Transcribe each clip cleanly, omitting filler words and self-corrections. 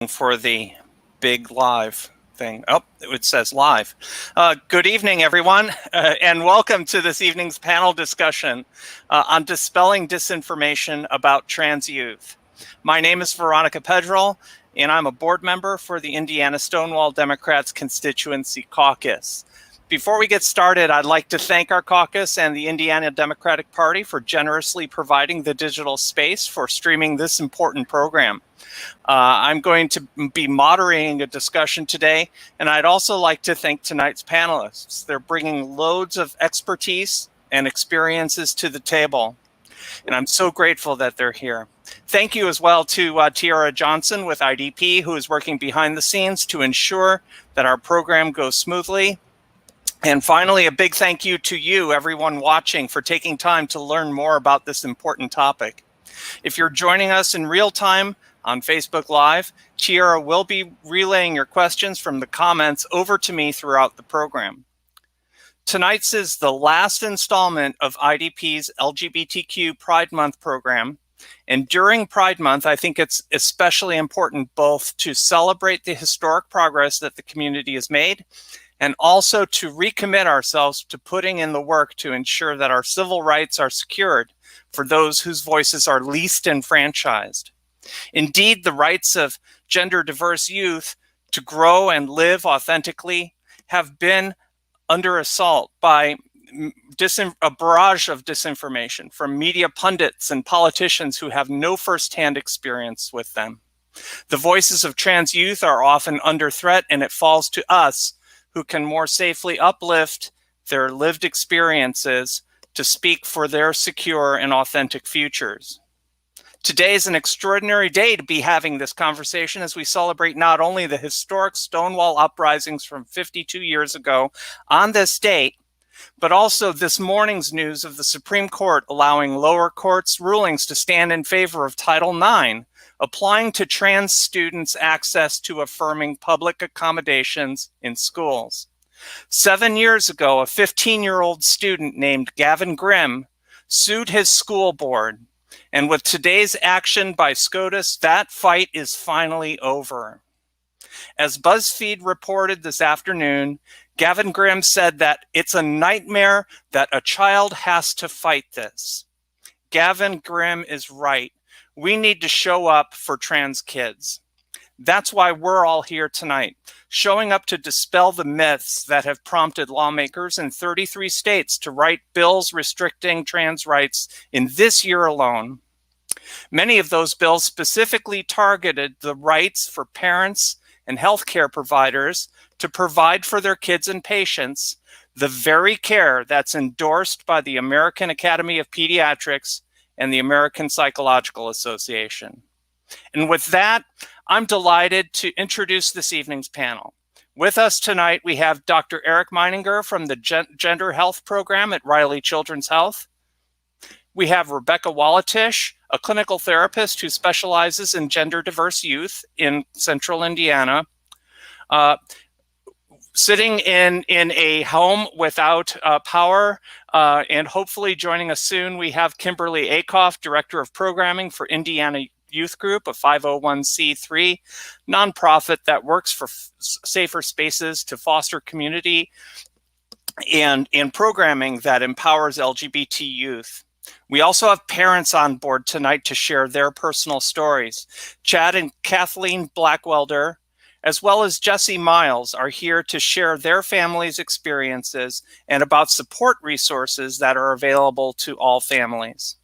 For the big live thing. Oh, it says live. Good evening, everyone, and welcome to this evening's panel discussion on dispelling disinformation about trans youth. My name is Veronica Pedrell, and I'm a board member for the Indiana Stonewall Democrats Constituency Caucus. Before we get started, I'd like to thank our caucus and the Indiana Democratic Party for generously providing the digital space for streaming this important program. I'm going to be moderating a discussion today, and I'd also like to thank tonight's panelists. They're bringing loads of expertise and experiences to the table, and I'm so grateful that they're here. Thank you as well to Tiara Johnson with IDP, who is working behind the scenes to ensure that our program goes smoothly. And finally, a big thank you to you, everyone watching, for taking time to learn more about this important topic. If you're joining us in real time on Facebook Live, Tiara will be relaying your questions from the comments over to me throughout the program. Tonight's is the last installment of IDP's LGBTQ Pride Month program. And during Pride Month, I think it's especially important both to celebrate the historic progress that the community has made and also to recommit ourselves to putting in the work to ensure that our civil rights are secured for those whose voices are least enfranchised. Indeed, the rights of gender diverse youth to grow and live authentically have been under assault by a barrage of disinformation from media pundits and politicians who have no firsthand experience with them. The voices of trans youth are often under threat, and it falls to us who can more safely uplift their lived experiences to speak for their secure and authentic futures. Today is an extraordinary day to be having this conversation as we celebrate not only the historic Stonewall uprisings from 52 years ago on this date, but also this morning's news of the Supreme Court allowing lower courts' rulings to stand in favor of Title IX, applying to trans students access to affirming public accommodations in schools. 7 years ago, a 15-year-old student named Gavin Grimm sued his school board. And with today's action by SCOTUS, that fight is finally over. As BuzzFeed reported this afternoon, Gavin Grimm said that it's a nightmare that a child has to fight this. Gavin Grimm is right. We need to show up for trans kids. That's why we're all here tonight, showing up to dispel the myths that have prompted lawmakers in 33 states to write bills restricting trans rights in this year alone. Many of those bills specifically targeted the rights for parents and healthcare providers to provide for their kids and patients the very care that's endorsed by the American Academy of Pediatrics and the American Psychological Association. And with that, I'm delighted to introduce this evening's panel. With us tonight, we have Dr. Eric Meininger from the Gender Health Program at Riley Children's Health. We have Rebecca Walatish, a clinical therapist who specializes in gender diverse youth in Central Indiana. Sitting in a home without power, and hopefully joining us soon, we have Kimberly Akoff, Director of Programming for Indiana Youth Group, a 501c3 nonprofit that works for safer spaces to foster community and programming that empowers LGBT youth. We also have parents on board tonight to share their personal stories. Chad and Kathleen Blackwelder, as well as Jesse Miles, are here to share their families' experiences and about support resources that are available to all families.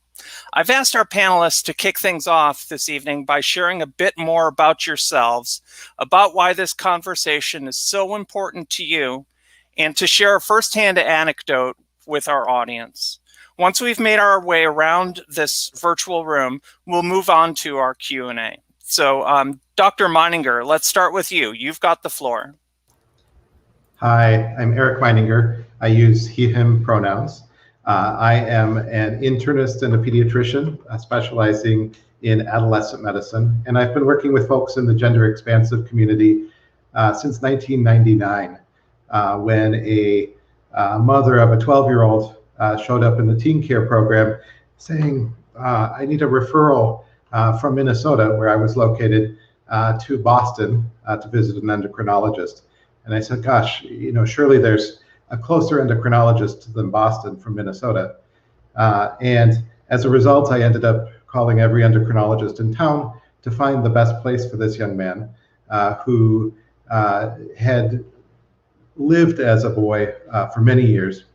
I've asked our panelists to kick things off this evening by sharing a bit more about yourselves, about why this conversation is so important to you, and to share a firsthand anecdote with our audience. Once we've made our way around this virtual room, we'll move on to our Q&A. So Dr. Meininger, let's start with you. You've got the floor. Hi, I'm Eric Meininger. I use he, him pronouns. I am an internist and a pediatrician specializing in adolescent medicine. And I've been working with folks in the gender expansive community since 1999, when a mother of a 12-year-old showed up in the teen care program saying, I need a referral from Minnesota, where I was located, to Boston to visit an endocrinologist. And I said, gosh, surely there's a closer endocrinologist than Boston from Minnesota. And as a result, I ended up calling every endocrinologist in town to find the best place for this young man who had lived as a boy for many years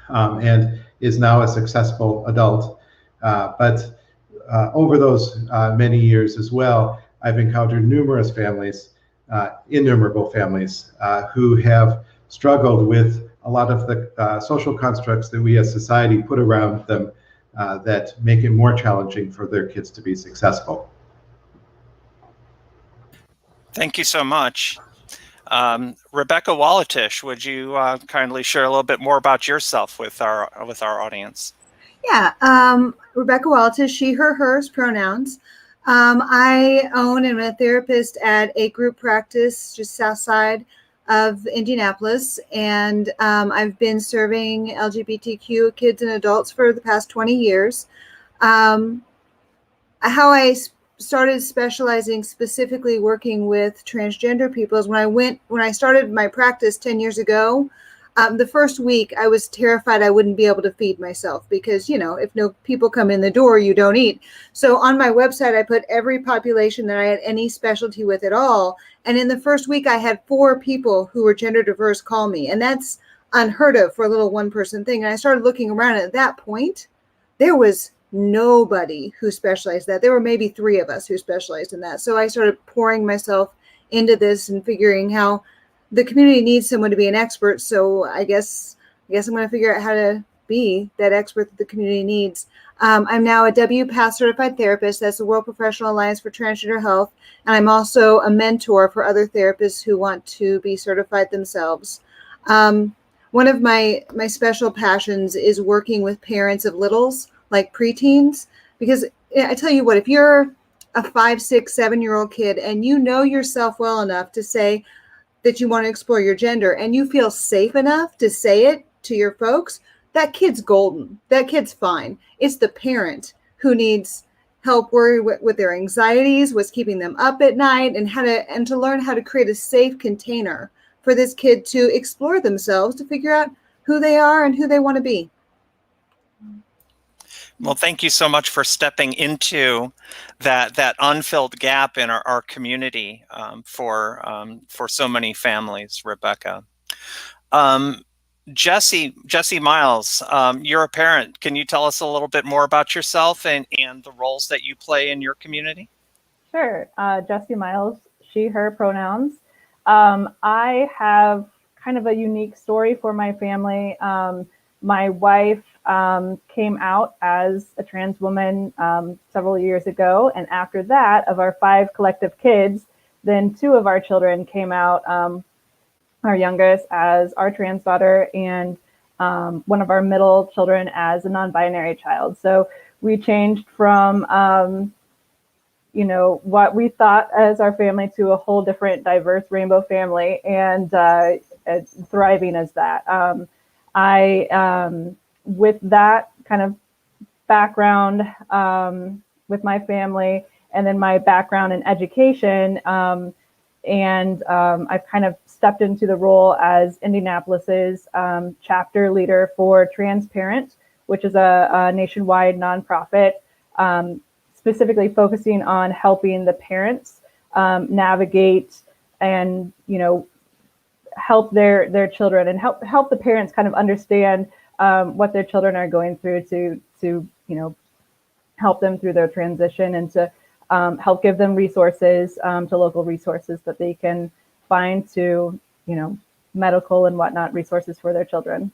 and is now a successful adult. But over those many years as well, I've encountered numerous families, innumerable families, who have struggled with a lot of the social constructs that we as society put around them that make it more challenging for their kids to be successful. Thank you so much. Rebecca Walatish, would you kindly share a little bit more about yourself with our audience? Yeah, Rebecca Walatish, she, her, hers pronouns. I own and am a therapist at a group practice just south side of Indianapolis, and I've been serving LGBTQ kids and adults for the past 20 years. How I started specializing specifically working with transgender people is when I started my practice 10 years ago. The first week I was terrified I wouldn't be able to feed myself because, if no people come in the door, you don't eat. So on my website, I put every population that I had any specialty with at all. And in the first week, I had 4 people who were gender diverse call me. And that's unheard of for a little one-person thing. And I started looking around, and at that point, there was nobody who specialized that. There were maybe 3 of us who specialized in that. So I started pouring myself into this and figuring how the community needs someone to be an expert. So I guess I'm going to figure out how to be that expert that the community needs. I'm now a WPATH certified therapist. That's the World Professional Alliance for Transgender Health. And I'm also a mentor for other therapists who want to be certified themselves. One of my special passions is working with parents of littles, like preteens, because I tell you what, if you're a 5, 6, 7-year-old kid and you know yourself well enough to say that you want to explore your gender and you feel safe enough to say it to your folks, that kid's golden. That kid's fine. It's the parent who needs help worry with their anxieties, what's keeping them up at night, and to learn how to create a safe container for this kid to explore themselves, to figure out who they are and who they want to be. Well, thank you so much for stepping into that unfilled gap in our community for so many families, Rebecca. Jesse Miles, you're a parent. Can you tell us a little bit more about yourself and the roles that you play in your community? Sure. Jesse Miles, she, her pronouns. I have kind of a unique story for my family. My wife came out as a trans woman several years ago. And after that, of our 5 collective kids, then 2 of our children came out, our youngest as our trans daughter and one of our middle children as a non-binary child. So we changed from, what we thought as our family to a whole different diverse rainbow family, and thriving as that. With that kind of background with my family, and then my background in education, and I've kind of stepped into the role as Indianapolis's chapter leader for Transparent, which is a nationwide nonprofit specifically focusing on helping the parents navigate and help their children, and help the parents kind of understand what their children are going through to help them through their transition, and to help give them resources, to local resources that they can find, to medical and whatnot resources for their children.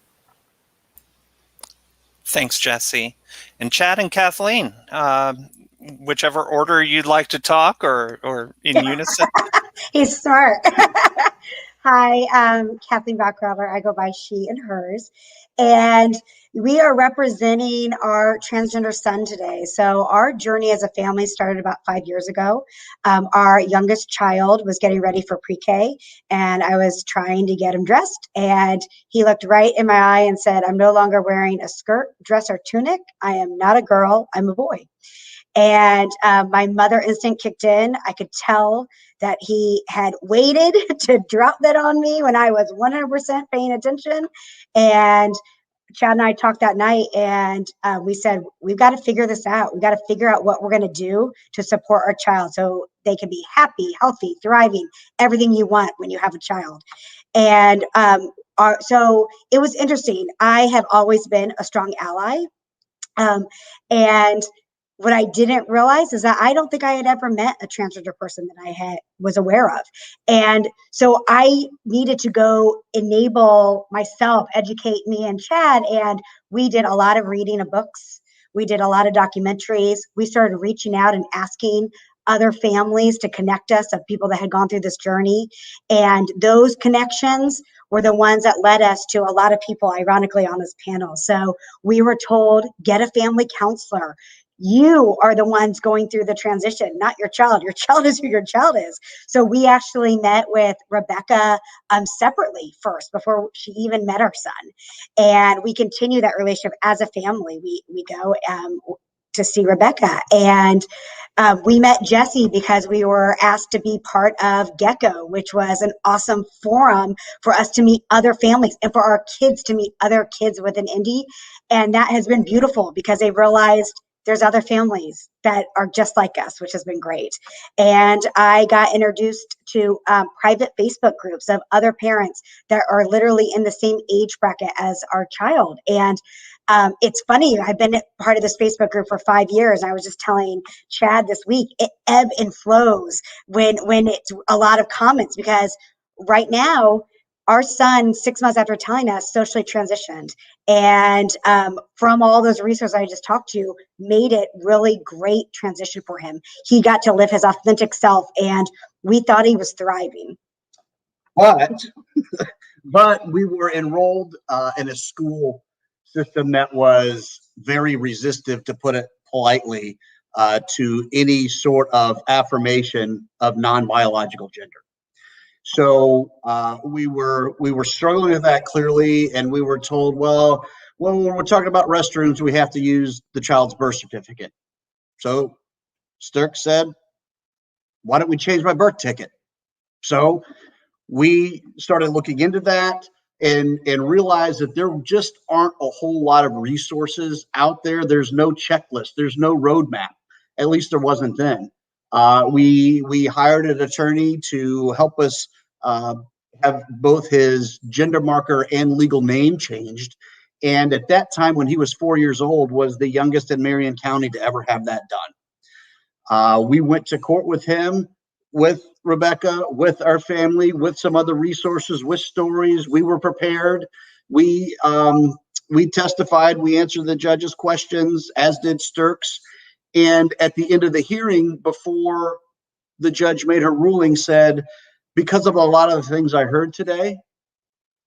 Thanks, Jesse. And Chad and Kathleen, whichever order you'd like to talk, or in unison. He's smart. Hi, I'm Kathleen Backraver. I go by she and hers. And we are representing our transgender son today. So our journey as a family started about 5 years ago. Our youngest child was getting ready for pre-K, and I was trying to get him dressed. And he looked right in my eye and said, "I'm no longer wearing a skirt, dress, or tunic. I am not a girl. I'm a boy." And my mother instinct kicked in. I could tell that he had waited to drop that on me when I was 100% paying attention. And Chad and I talked that night, and we said, we've got to figure this out. We've got to figure out what we're going to do to support our child so they can be happy, healthy, thriving, everything you want when you have a child. And so it was interesting. I have always been a strong ally. And what I didn't realize is that I don't think I had ever met a transgender person that I was aware of. And so I needed to go enable myself, educate me and Chad. And we did a lot of reading of books. We did a lot of documentaries. We started reaching out and asking other families to connect us of people that had gone through this journey. And those connections were the ones that led us to a lot of people, ironically, on this panel. So we were told, get a family counselor. You are the ones going through the transition, not your child. Your child is who your child is. So we actually met with Rebecca separately first before she even met our son. And we continue that relationship as a family. We go to see Rebecca. And we met Jesse because we were asked to be part of Gecko, which was an awesome forum for us to meet other families and for our kids to meet other kids within Indy. And that has been beautiful because they realized there's other families that are just like us, which has been great. And I got introduced to private Facebook groups of other parents that are literally in the same age bracket as our child. And it's funny, I've been part of this Facebook group for 5 years. I was just telling Chad this week, it ebb and flows when it's a lot of comments, because right now, our son, 6 months after telling us, socially transitioned. And from all those resources I just talked to, made it really great transition for him. He got to live his authentic self, and we thought he was thriving. But we were enrolled in a school system that was very resistive, to put it politely, to any sort of affirmation of non-biological gender. So we were struggling with that clearly, and we were told, well, when we're talking about restrooms, we have to use the child's birth certificate. So Sturk said, why don't we change my birth ticket? So we started looking into that and realized that there just aren't a whole lot of resources out there. There's no checklist. There's no roadmap. At least there wasn't then. We hired an attorney to help us have both his gender marker and legal name changed. And at that time, when he was 4 years old, was the youngest in Marion County to ever have that done. We went to court with him, with Rebecca, with our family, with some other resources, with stories. We were prepared. We testified. We answered the judge's questions, as did Sturks. And at the end of the hearing, before the judge made her ruling, said, because of a lot of the things I heard today,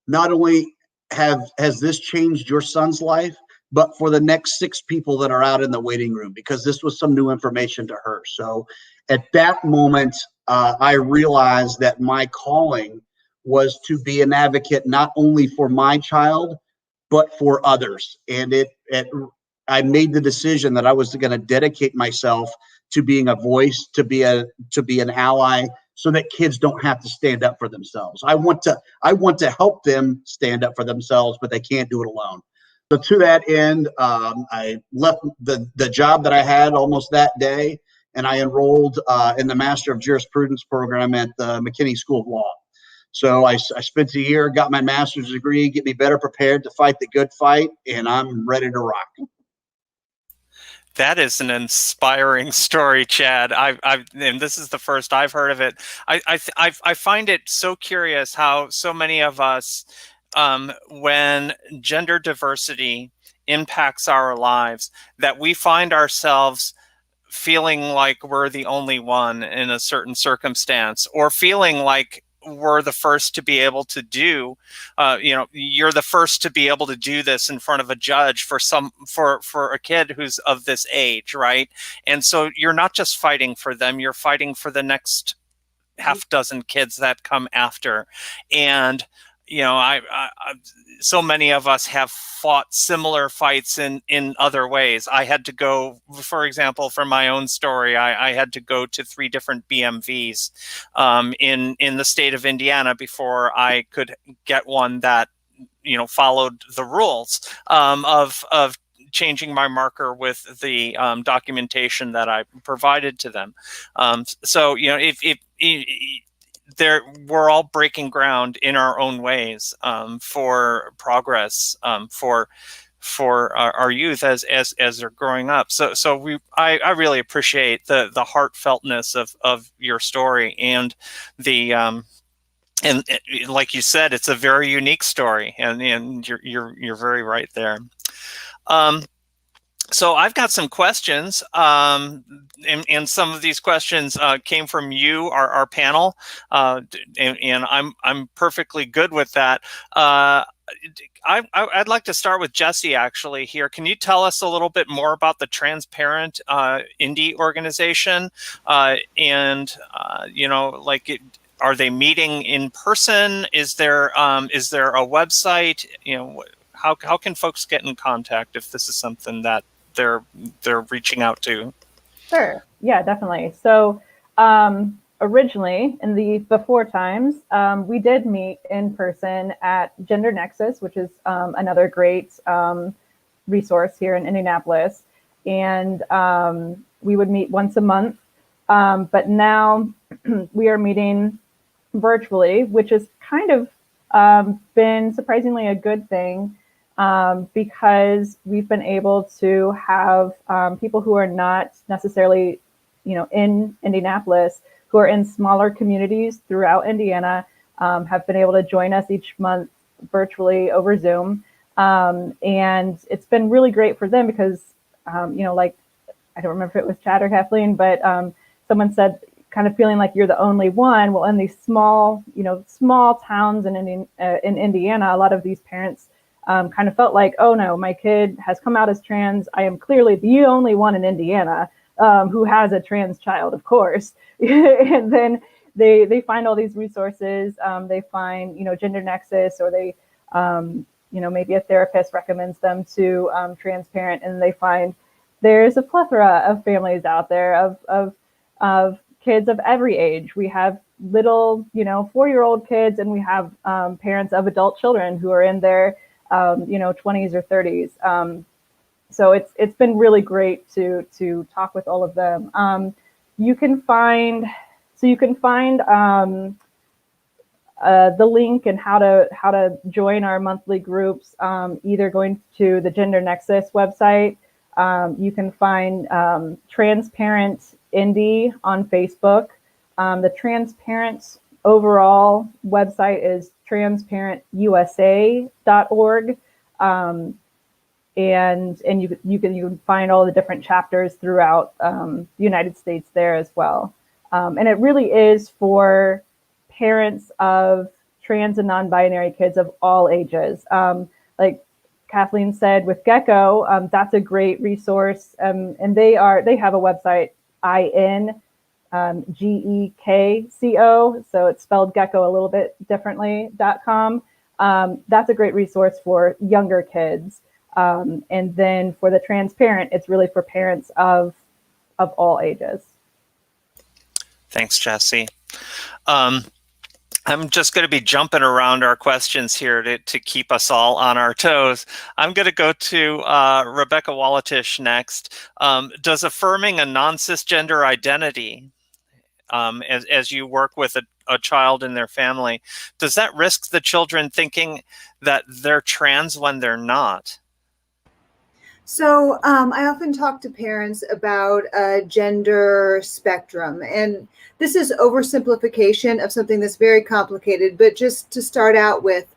not only has this changed your son's life, but for the next 6 people that are out in the waiting room, because this was some new information to her. So at that moment, I realized that my calling was to be an advocate, not only for my child, but for others. And I made the decision that I was going to dedicate myself to being a voice, to be an ally, so that kids don't have to stand up for themselves. I want to help them stand up for themselves, but they can't do it alone. So to that end, I left the job that I had almost that day, and I enrolled in the Master of Jurisprudence program at the McKinney School of Law. So I spent a year, got my master's degree, get me better prepared to fight the good fight, and I'm ready to rock. That is an inspiring story, Chad. And this is the first I've heard of it. I find it so curious how so many of us, when gender diversity impacts our lives, that we find ourselves feeling like we're the only one in a certain circumstance, or feeling like we're the first to be able to do, you're the first to be able to do this in front of a judge for a kid who's of this age, right? And so you're not just fighting for them, you're fighting for the next half dozen kids that come after. And so many of us have fought similar fights in other ways. I had to go, for example, for my own story, I had to go to 3 different BMVs in the state of Indiana before I could get one that followed the rules of changing my marker with the documentation that I provided to them. So we're all breaking ground in our own ways for progress for our youth as they're growing up. So I really appreciate the heartfeltness of your story and the and like you said, it's a very unique story, and you're very right there. So I've got some questions, and some of these questions came from you, our panel, and I'm perfectly good with that. I'd like to start with Jesse actually here. Can you tell us a little bit more about the Transparent Indie organization, and are they meeting in person? Is there a website? How can folks get in contact if this is something that they're reaching out to? Sure. Yeah, definitely. So originally, in the before times, we did meet in person at Gender Nexus, which is another great resource here in Indianapolis. And we would meet once a month. But now we are meeting virtually, which has kind of been surprisingly a good thing. Because we've been able to have people who are not necessarily, in Indianapolis, who are in smaller communities throughout Indiana, have been able to join us each month virtually over Zoom. And it's been really great for them because, I don't remember if it was Chad or Kathleen, but someone said, kind of feeling like you're the only one. Well, in these small towns in Indiana, a lot of these parents kind of felt like, oh no, my kid has come out as trans. I am clearly the only one in Indiana who has a trans child, of course. And then they find all these resources. They find, Gender Nexus, or they, maybe a therapist recommends them to Transparent, and they find there's a plethora of families out there of kids of every age. We have little, 4-year-old kids, and we have parents of adult children who are in their 20s or 30s. So it's been really great to talk with all of them. You can find the link and how to join our monthly groups, either going to the Gender Nexus website. You can find Transparent Indie on Facebook. The Transparent overall website is transparentusa.org. And you can find all the different chapters throughout the United States there as well. And it really is for parents of trans and non-binary kids of all ages. Like Kathleen said with Gecko, that's a great resource. And they have a website, GEKCO, so it's spelled Gecko a little bit differently, .com. That's a great resource for younger kids. And then for the Transparent, it's really for parents of all ages. Thanks, Jesse. I'm just going to be jumping around our questions here to keep us all on our toes. I'm going to go to Rebecca Wallatish next. Does affirming a non-cisgender identity, as you work with a child in their family, does that risk the children thinking that they're trans when they're not? So I often talk to parents about a gender spectrum, and this is oversimplification of something that's very complicated, but just to start out with,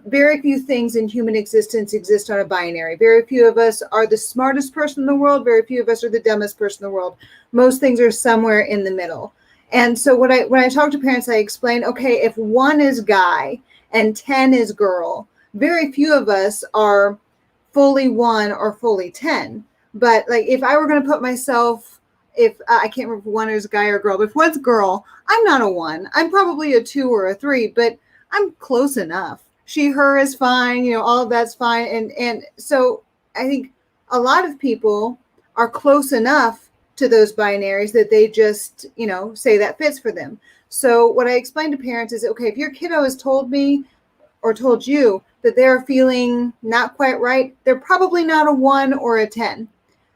very few things in human existence exist on a binary. Very few of us are the smartest person in the world. Very few of us are the dumbest person in the world. Most things are somewhere in the middle. And so when I talk to parents, I explain, okay, if 1 is guy and 10 is girl, very few of us are fully 1 or fully 10. But like, if I were going to put myself, if I can't remember if 1 is guy or girl, but if 1's girl, I'm not a 1. I'm probably a 2 or a 3, but I'm close enough. She, her is fine, you know, all of that's fine. And so I think a lot of people are close enough to those binaries that they just, you know, say that fits for them. So what I explain to parents is, okay, if your kiddo has told me or told you that they're feeling not quite right, they're probably not a 1 or a 10.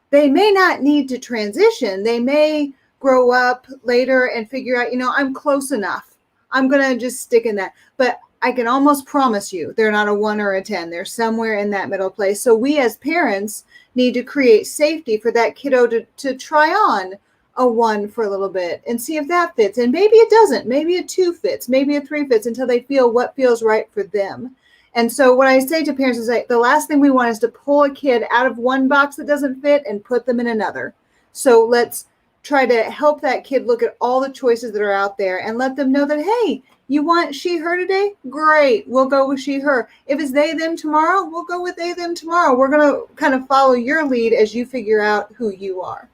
They may not need to transition. They may grow up later and figure out, you know, I'm close enough. I'm going to just stick in that. But I can almost promise you they're not a 1 or a 10. They're somewhere in that middle place. So we as parents need to create safety for that kiddo to try on a 1 for a little bit and see if that fits. And maybe it doesn't. Maybe a 2 fits. Maybe a 3 fits until they feel what feels right for them. And so what I say to parents is like, the last thing we want is to pull a kid out of one box that doesn't fit and put them in another. So let's try to help that kid look at all the choices that are out there and let them know that, hey, you want she, her today? Great. We'll go with she, her. If it's they, them tomorrow, we'll go with they, them tomorrow. We're going to kind of follow your lead as you figure out who you are.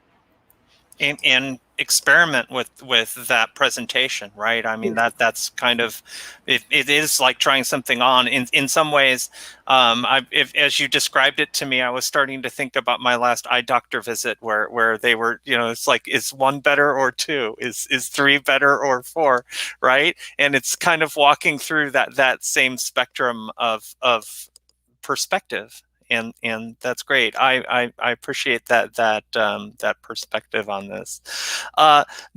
And experiment with that presentation, right? I mean, that's kind of it is like trying something on. In some ways, as you described it to me, I was starting to think about my last eye doctor visit where they were, you know, it's like, is 1 better or 2? Is 3 better or 4? Right? And it's kind of walking through that same spectrum of perspective. And that's great. I appreciate that perspective on this.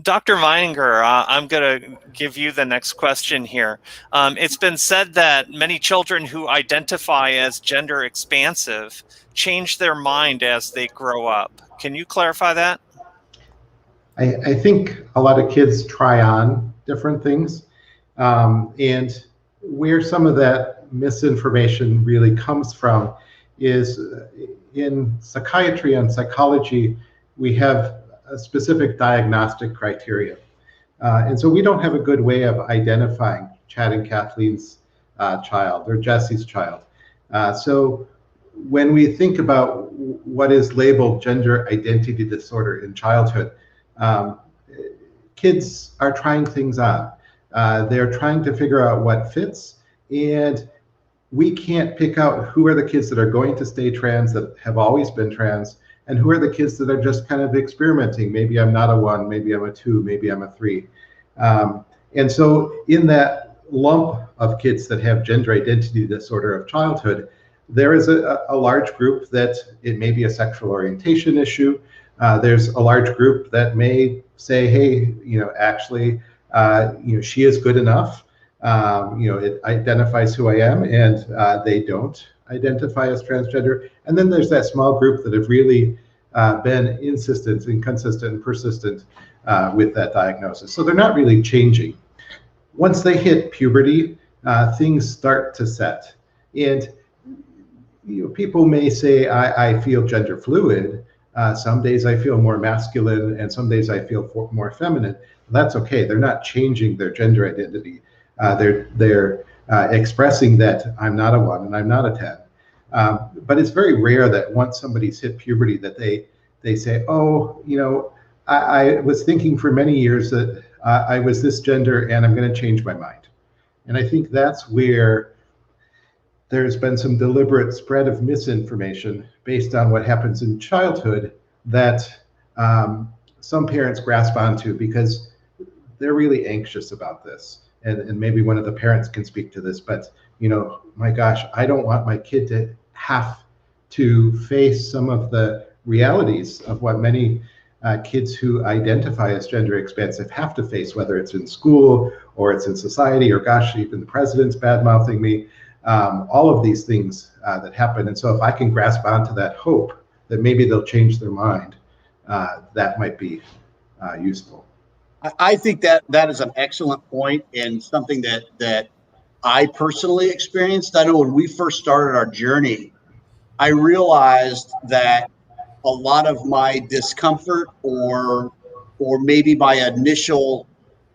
Dr. Meininger, I'm going to give you the next question here. It's been said that many children who identify as gender expansive change their mind as they grow up. Can you clarify that? I think a lot of kids try on different things, and where some of that misinformation really comes from is in psychiatry and psychology, we have a specific diagnostic criteria. And so we don't have a good way of identifying Chad and Kathleen's child or Jesse's child. So when we think about what is labeled gender identity disorder in childhood, kids are trying things on. They're trying to figure out what fits, and we can't pick out who are the kids that are going to stay trans, that have always been trans, and who are the kids that are just kind of experimenting. Maybe I'm not a 1, maybe I'm a 2, maybe I'm a 3. And so in that lump of kids that have gender identity disorder of childhood, there is a large group that it may be a sexual orientation issue. There's a large group that may say, hey, you know, actually, you know, she is good enough. You know, it identifies who I am, and they don't identify as transgender. And then there's that small group that have really been insistent and consistent and persistent with that diagnosis. So they're not really changing. Once they hit puberty, things start to set. And you know, people may say, I feel gender fluid. Some days I feel more masculine, and some days I feel more feminine. That's okay. They're not changing their gender identity. They're expressing that I'm not a 1 and I'm not a 10. But it's very rare that once somebody's hit puberty that they say, oh, you know, I was thinking for many years that I was this gender and I'm going to change my mind. And I think that's where there's been some deliberate spread of misinformation based on what happens in childhood that some parents grasp onto because they're really anxious about this. And maybe one of the parents can speak to this, but you know, my gosh, I don't want my kid to have to face some of the realities of what many kids who identify as gender expansive have to face, whether it's in school or it's in society, or gosh, even the president's bad-mouthing me, all of these things that happen. And so if I can grasp onto that hope that maybe they'll change their mind, that might be useful. I think that is an excellent point, and something that I personally experienced. I know when we first started our journey, I realized that a lot of my discomfort or maybe my initial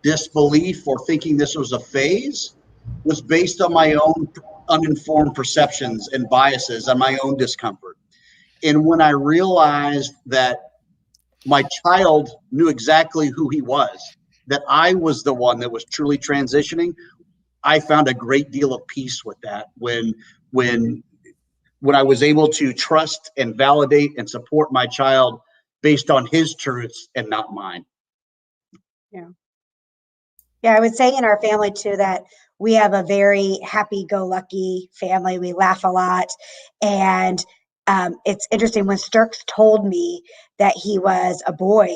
disbelief or thinking this was a phase was based on my own uninformed perceptions and biases and my own discomfort. And when I realized that my child knew exactly who he was, that I was the one that was truly transitioning, I found a great deal of peace with that when I was able to trust and validate and support my child based on his truths and not mine. Yeah. Yeah, I would say in our family too that we have a very happy-go-lucky family. We laugh a lot. And it's interesting when Sturks told me that he was a boy,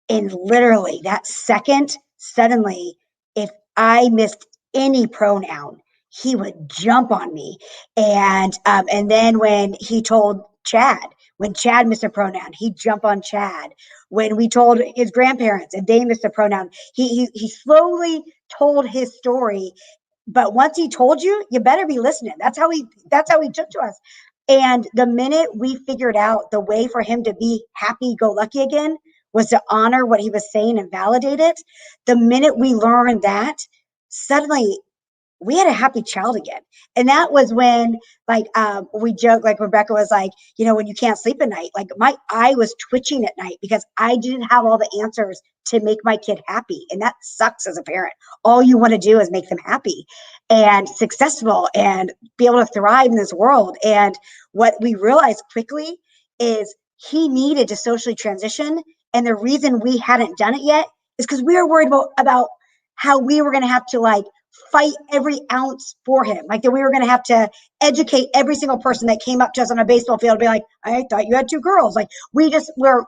in literally that second, suddenly, if I missed any pronoun, he would jump on me. And then when he told Chad, when Chad missed a pronoun, he'd jump on Chad. When we told his grandparents and they missed a pronoun, he slowly told his story. But once he told you, you better be listening. That's how he took to us. And the minute we figured out the way for him to be happy go lucky again was to honor what he was saying and validate it, the minute we learned that, suddenly we had a happy child again. And that was when, like, we joke, like Rebecca was like, when you can't sleep at night, like my eye was twitching at night because I didn't have all the answers to make my kid happy. And that sucks as a parent. All you want to do is make them happy and successful and be able to thrive in this world. And what we realized quickly is he needed to socially transition. And the reason we hadn't done it yet is because we were worried about how we were going to have to fight every ounce for him. Like that we were going to have to educate every single person that came up to us on a baseball field, be like, I thought you had two girls. Like we're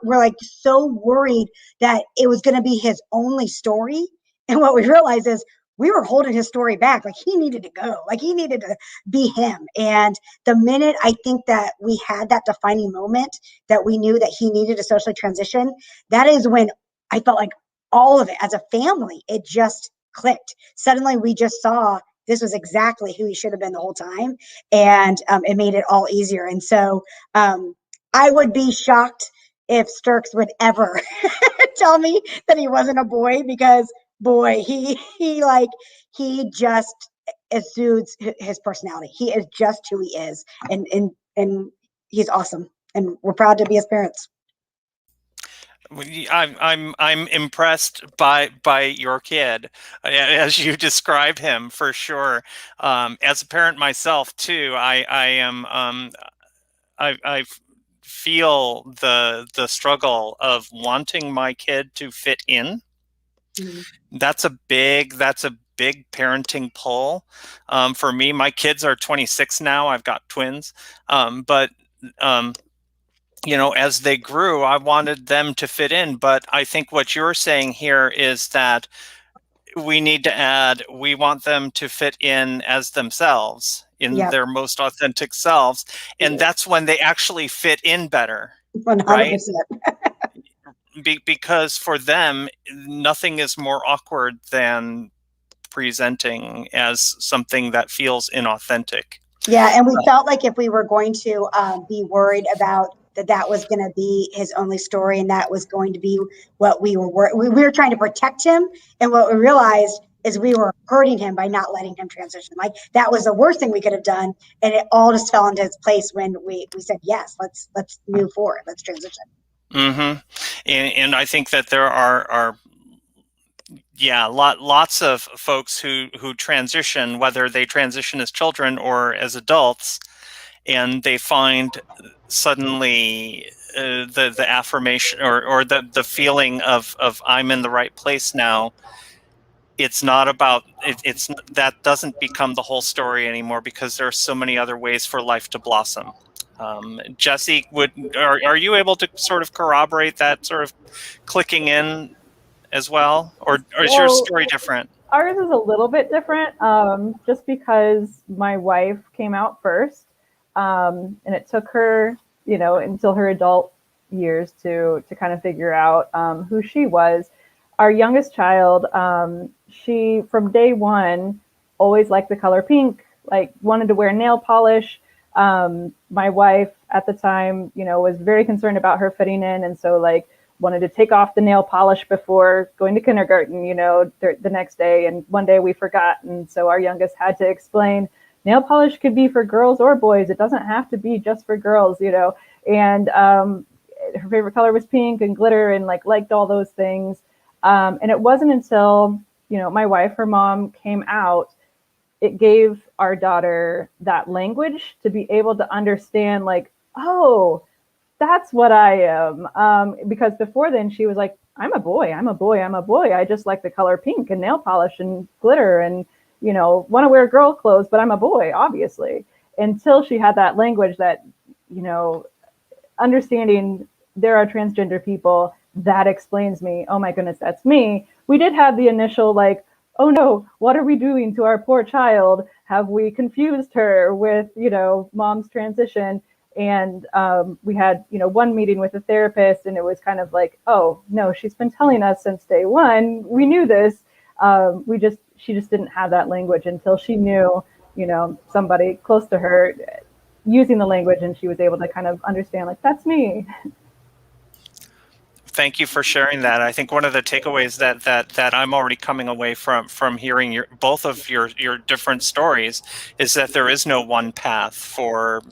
like so worried that it was going to be his only story. And what we realized is we were holding his story back. Like he needed to go, like he needed to be him. And the minute I think that we had that defining moment that we knew that he needed to socially transition, that is when I felt like all of it as a family, it just clicked. Suddenly we just saw this was exactly who he should have been the whole time. And it made it all easier. And so I would be shocked if Sturks would ever tell me that he wasn't a boy, because boy, he just exudes his personality. He is just who he is. And he's awesome. And we're proud to be his parents. I'm impressed by your kid as you describe him, for sure. As a parent myself too, I feel the struggle of wanting my kid to fit in. Mm-hmm. That's a big parenting pull. For me, my kids are 26 now. I've got twins, but as they grew, I wanted them to fit in. But I think what you're saying here is that we need to add, we want them to fit in as themselves, in their most authentic selves. And that's when they actually fit in better. 100%. Right? Because for them, nothing is more awkward than presenting as something that feels inauthentic. Yeah, and we felt like if we were going to be worried about that was going to be his only story, and that was going to be what we were trying to protect him, and what we realized is we were hurting him by not letting him transition. Like that was the worst thing we could have done, and it all just fell into its place when we said yes, let's move forward, let's transition. Mm-hmm. And I think that there are lots of folks who transition, whether they transition as children or as adults, and they find suddenly the affirmation or the feeling of I'm in the right place now. It's not about it's that doesn't become the whole story anymore, because there are so many other ways for life to blossom. Jesse, are you able to sort of corroborate that sort of clicking in as well, or is your story different? Ours is a little bit different, just because my wife came out first, and it took her, until her adult years to kind of figure out who she was. Our youngest child, she from day one always liked the color pink, like wanted to wear nail polish. My wife at the time, was very concerned about her fitting in, and so wanted to take off the nail polish before going to kindergarten, the next day. And one day we forgot. And so our youngest had to explain nail polish could be for girls or boys. It doesn't have to be just for girls, and her favorite color was pink and glitter and liked all those things. And it wasn't until my wife, her mom came out, it gave our daughter that language to be able to understand, like, oh, that's what I am. Because before then she was like, I'm a boy, I'm a boy, I'm a boy. I just like the color pink and nail polish and glitter and, want to wear girl clothes, but I'm a boy, obviously. Until she had that language that, understanding there are transgender people, that explains me. Oh my goodness, that's me. We did have the initial like, oh no, what are we doing to our poor child? Have we confused her with, mom's transition? And we had, one meeting with a therapist, and it was kind of like, oh no, she's been telling us since day one. We knew this. She just didn't have that language until she knew, somebody close to her using the language, and she was able to kind of understand, like, that's me. Thank you for sharing that. I think one of the takeaways that I'm already coming away from hearing both of your different stories is that there is no one path for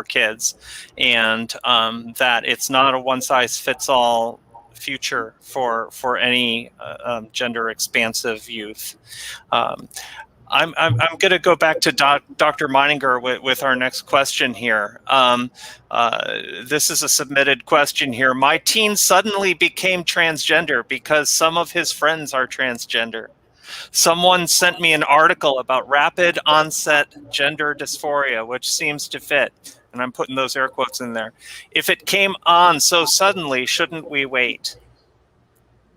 kids, and that it's not a one size fits all future for any gender expansive youth. I'm going to go back to Dr. Meininger with our next question here. This is a submitted question here. My teen suddenly became transgender because some of his friends are transgender. Someone sent me an article about rapid onset gender dysphoria, which seems to fit. And I'm putting those air quotes in there. If it came on so suddenly, shouldn't we wait?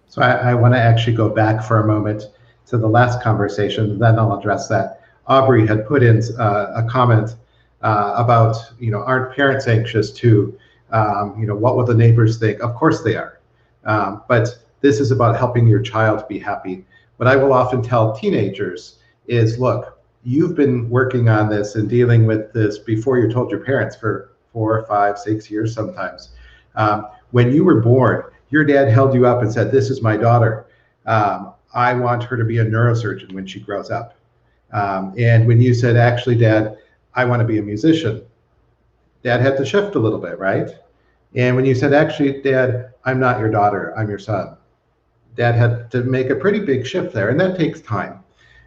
So I want to actually go back for a moment to the last conversation, then I'll address that. Aubrey had put in a comment about, aren't parents anxious too? What will the neighbors think? Of course they are. But this is about helping your child be happy. What I will often tell teenagers is, look, you've been working on this and dealing with this before you told your parents for 4, 5, 6 years sometimes. When you were born, your dad held you up and said, this is my daughter. I want her to be a neurosurgeon when she grows up. And when you said, actually, Dad, I want to be a musician, Dad had to shift a little bit, right? And when you said, actually, Dad, I'm not your daughter, I'm your son, Dad had to make a pretty big shift there, and that takes time.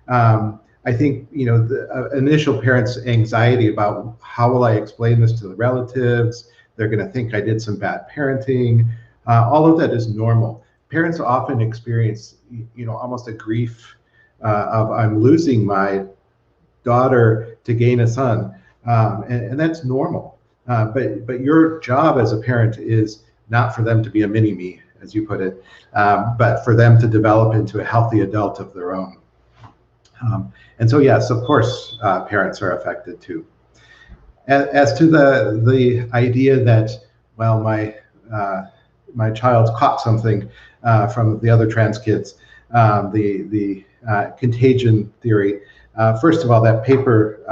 I think, the initial parents' anxiety about how will I explain this to the relatives, they're going to think I did some bad parenting, all of that is normal. Parents often experience, almost a grief of I'm losing my daughter to gain a son, and that's normal. But your job as a parent is not for them to be a mini-me, as you put it, but for them to develop into a healthy adult of their own. And so, yes, of course, parents are affected too. As to the idea that, well, my child caught something from the other trans kids, the contagion theory. First of all, that paper,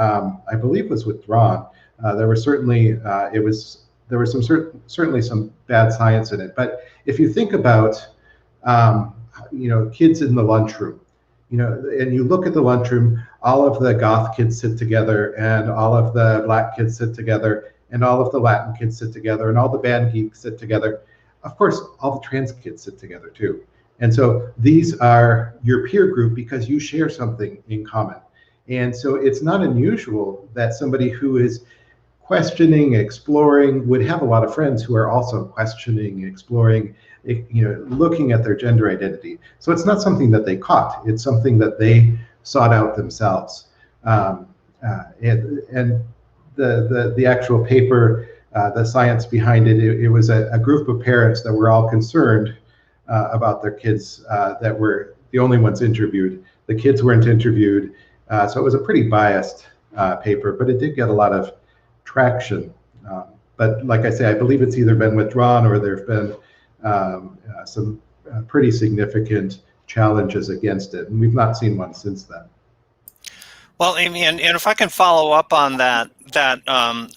I believe, was withdrawn. There were certainly certainly some bad science in it. But if you think about kids in the lunchroom, and you look at the lunchroom, all of the goth kids sit together, and all of the black kids sit together, and all of the Latin kids sit together, and all the band geeks sit together. Of course, all the trans kids sit together too. And so these are your peer group because you share something in common. And so it's not unusual that somebody who is questioning, exploring, would have a lot of friends who are also questioning, exploring, looking at their gender identity. So it's not something that they caught. It's something that they sought out themselves. And the actual paper, the science behind it, it was a group of parents that were all concerned about their kids that were the only ones interviewed. The kids weren't interviewed. So it was a pretty biased paper, but it did get a lot of traction. But like I say, I believe it's either been withdrawn or there have been some pretty significant challenges against it. And we've not seen one since then. Well, Amy, and if I can follow up on that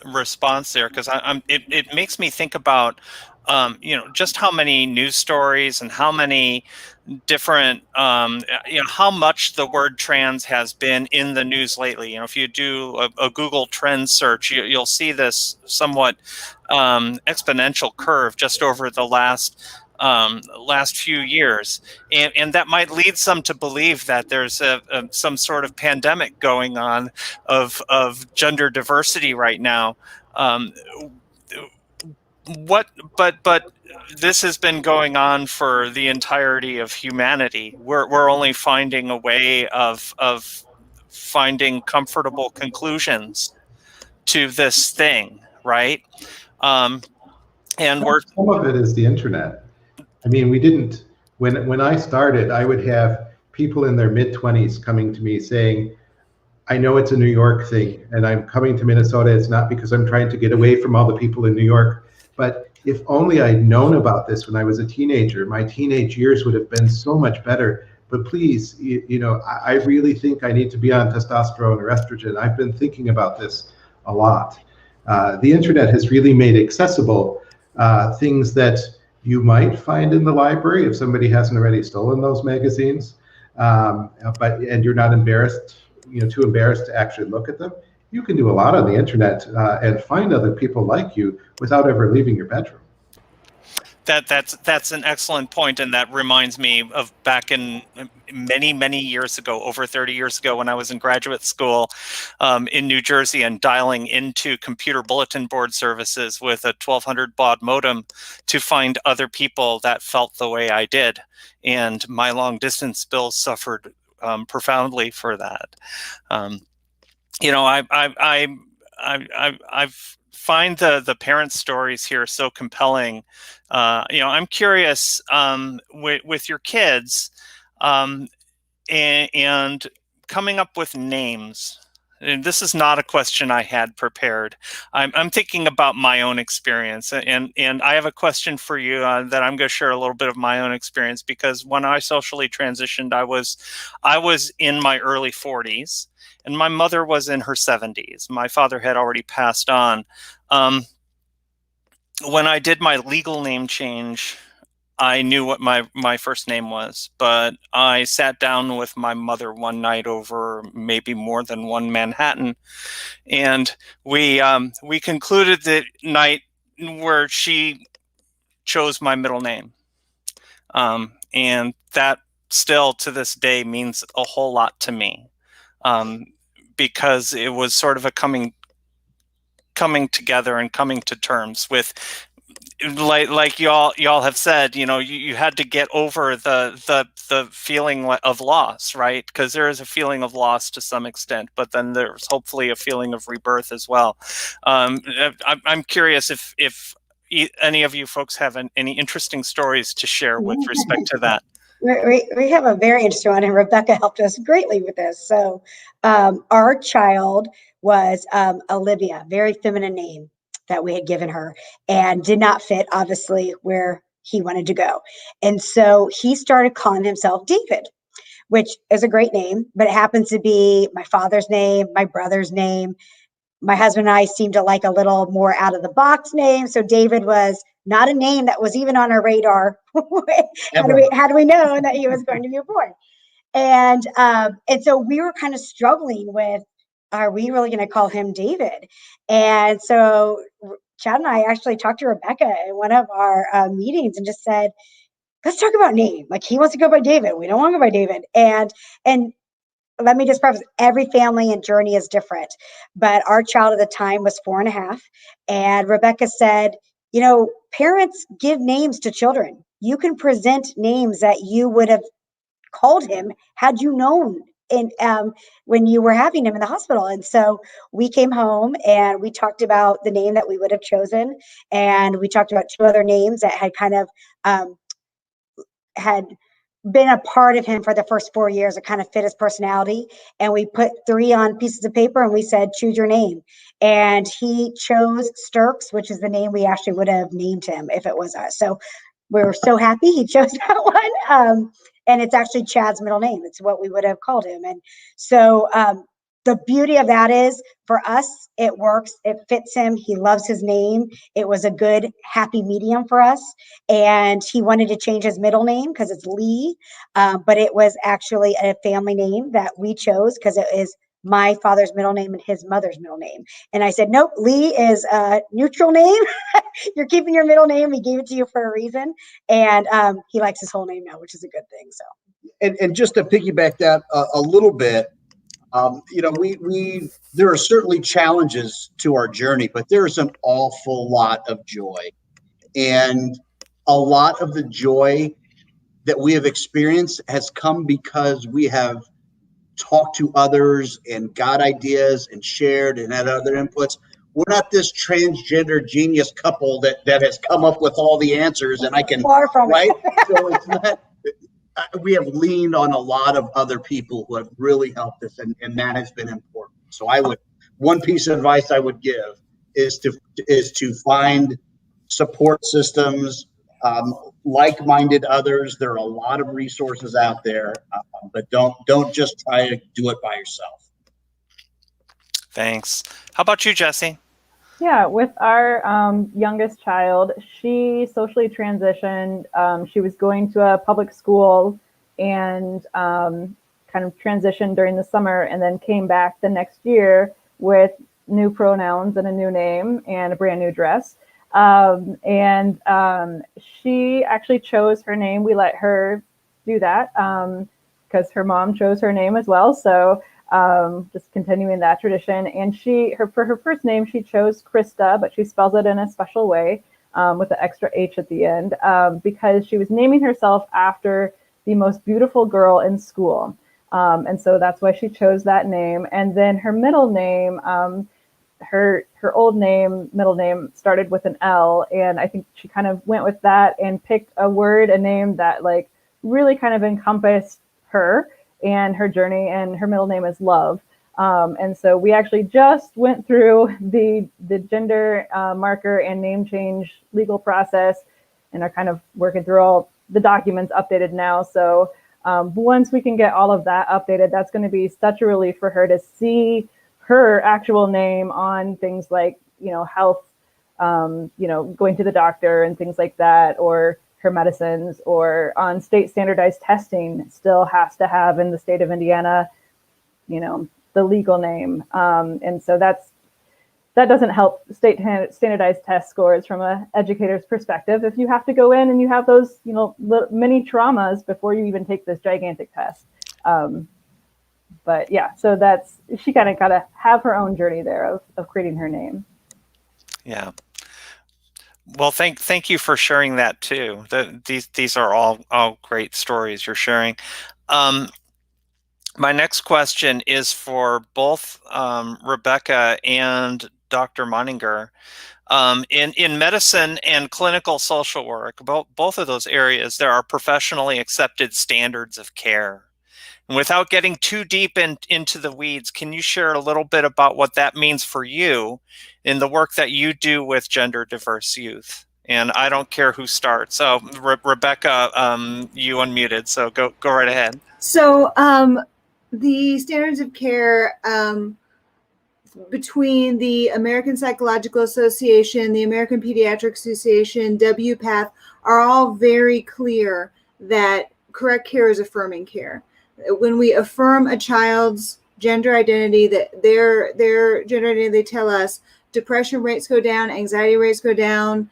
response there, because it makes me think about just how many news stories and how many different how much the word trans has been in the news lately. If you do a Google trend search, you'll see this somewhat exponential curve just over the last last few years, and that might lead some to believe that there's some sort of pandemic going on of gender diversity right now. But this has been going on for the entirety of humanity. We're only finding a way of finding comfortable conclusions to this thing, right? And we're some of it is the internet. I mean, we didn't, when I started, I would have people in their mid-20s coming to me saying, I know it's a New York thing, and I'm coming to Minnesota. It's not because I'm trying to get away from all the people in New York, but if only I'd known about this when I was a teenager, my teenage years would have been so much better. But please, you know, I really think I need to be on testosterone or estrogen. I've been thinking about this a lot. The internet has really made accessible things that you might find in the library if somebody hasn't already stolen those magazines, and you're not embarrassed, you know, too embarrassed to actually look at them. You can do a lot on the internet and find other people like you without ever leaving your bedroom. That's an excellent point, and that reminds me of back in many years ago, over 30 years ago, when I was in graduate school in New Jersey and dialing into computer bulletin board services with a 1200 baud modem to find other people that felt the way I did, and my long distance bills suffered profoundly for that. You know, I've find the parent stories here so compelling. You know, I'm curious with your kids and coming up with names. And this is not a question I had prepared. I'm thinking about my own experience, and I have a question for you that I'm going to share a little bit of my own experience, because when I socially transitioned, I was in my early 40s, and my mother was in her 70s. My father had already passed on. When I did my legal name change, I knew what my first name was, but I sat down with my mother one night over maybe more than one Manhattan, and we concluded the night where she chose my middle name, and that still to this day means a whole lot to me, because it was sort of a coming together and coming to terms with, like y'all have said, you know, you had to get over the feeling of loss, right? Because there is a feeling of loss to some extent, but then there's hopefully a feeling of rebirth as well. I'm curious if any of you folks have any interesting stories to share with respect to that. We have a very interesting one, and Rebecca helped us greatly with this. So our child was Olivia, very feminine name that we had given her, and did not fit, obviously, where he wanted to go. And so he started calling himself David, which is a great name, but it happens to be my father's name, my brother's name. My husband and I seemed to like a little more out of the box name. So David was not a name that was even on our radar. How do we know that he was going to be a boy? And so we were kind of struggling with, are we really going to call him David? And so Chad and I actually talked to Rebecca in one of our meetings and just said, let's talk about name. Like, he wants to go by David. We don't want to go by David. And let me just preface, every family and journey is different, but our child at the time was 4.5. And Rebecca said, you know, parents give names to children. You can present names that you would have called him had you known when you were having him in the hospital. And so we came home and we talked about the name that we would have chosen. And we talked about 2 other names that had kind of had been a part of him for the first 4 years. It kind of fit his personality. And we put 3 on pieces of paper and we said, choose your name. And he chose Sturks, which is the name we actually would have named him if it was us. So we were so happy he chose that one. And it's actually Chad's middle name. It's what we would have called him. And so the beauty of that is, for us, it works. It fits him. He loves his name. It was a good, happy medium for us. And he wanted to change his middle name because it's Lee. But it was actually a family name that we chose because it is my father's middle name and his mother's middle name. And I said, nope, Lee is a neutral name. You're keeping your middle name. He gave it to you for a reason. And he likes his whole name now, which is a good thing. So. And just to piggyback that a little bit, you know, there are certainly challenges to our journey, but there's an awful lot of joy. And a lot of the joy that we have experienced has come because we have talked to others and got ideas and shared and had other inputs. We're not this transgender genius couple that has come up with all the answers and I can, far from right? it. So it's not, we have leaned on a lot of other people who have really helped us, and that has been important. So one piece of advice I would give is to find support systems, like-minded others. There are a lot of resources out there, but don't just try to do it by yourself. Thanks. How about you, Jesse? Yeah, with our youngest child, she socially transitioned. She was going to a public school and kind of transitioned during the summer, and then came back the next year with new pronouns and a new name and a brand new dress. She actually chose her name. We let her do that because her mom chose her name as well. So just continuing that tradition. And for her first name, she chose Krista, but she spells it in a special way with an extra H at the end because she was naming herself after the most beautiful girl in school. And so that's why she chose that name. And then her middle name, her old name, middle name started with an L. And I think she kind of went with that and picked a name that like really kind of encompassed her and her journey, and her middle name is Love. And so we actually just went through the gender marker and name change legal process and are kind of working through all the documents updated now. So once we can get all of that updated, that's going to be such a relief for her to see her actual name on things like, health, going to the doctor and things like that, or her medicines, or on state standardized testing still has to have in the state of Indiana, the legal name. And so that doesn't help state standardized test scores from an educator's perspective. If you have to go in and you have those, mini traumas before you even take this gigantic test. But yeah, so she kind of got to have her own journey there of creating her name. Yeah. Well, thank you for sharing that too. These are all great stories you're sharing. My next question is for both Rebecca and Dr. Moninger. In medicine and clinical social work, both of those areas, there are professionally accepted standards of care. And without getting too deep into the weeds, can you share a little bit about what that means for you in the work that you do with gender diverse youth? And I don't care who starts. So Rebecca, you unmuted, so go right ahead. So the standards of care between the American Psychological Association, the American Pediatric Association, WPATH are all very clear that correct care is affirming care. When we affirm a child's gender identity, that their gender identity, they tell us depression rates go down, anxiety rates go down,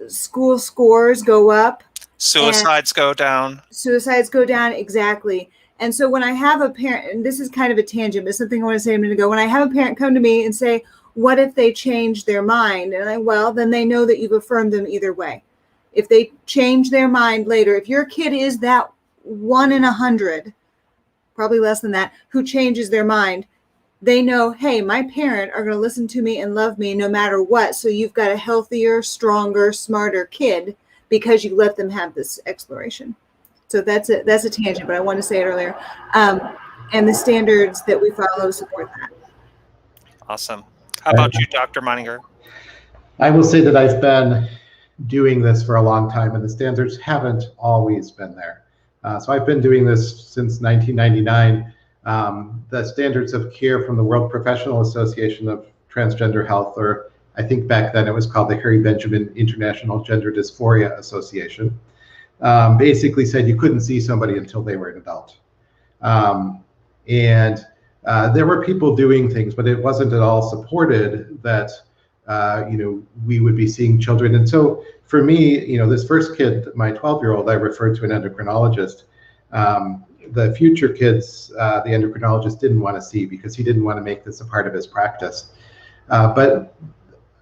school scores go up. Suicides go down. Suicides go down, exactly. And so when I have a parent, and this is kind of a tangent, but something I want to say a minute ago, when I have a parent come to me and say, what if they change their mind? And then they know that you've affirmed them either way. If they change their mind later, if your kid is that 1 in 100, probably less than that, who changes their mind, they know, hey, my parent are going to listen to me and love me no matter what. So you've got a healthier, stronger, smarter kid because you let them have this exploration. So that's a tangent, but I wanted to say it earlier. And the standards that we follow support that. Awesome. How about you, Dr. Moninger? I will say that I've been doing this for a long time, and the standards haven't always been there. So I've been doing this since 1999. The standards of care from the World Professional Association of Transgender Health, or I think back then it was called the Harry Benjamin International Gender Dysphoria Association, basically said you couldn't see somebody until they were an adult. There were people doing things, but it wasn't at all supported that we would be seeing children. And so for me, this first kid, my 12-year-old, I referred to an endocrinologist. The future kids, the endocrinologist didn't want to see because he didn't want to make this a part of his practice. But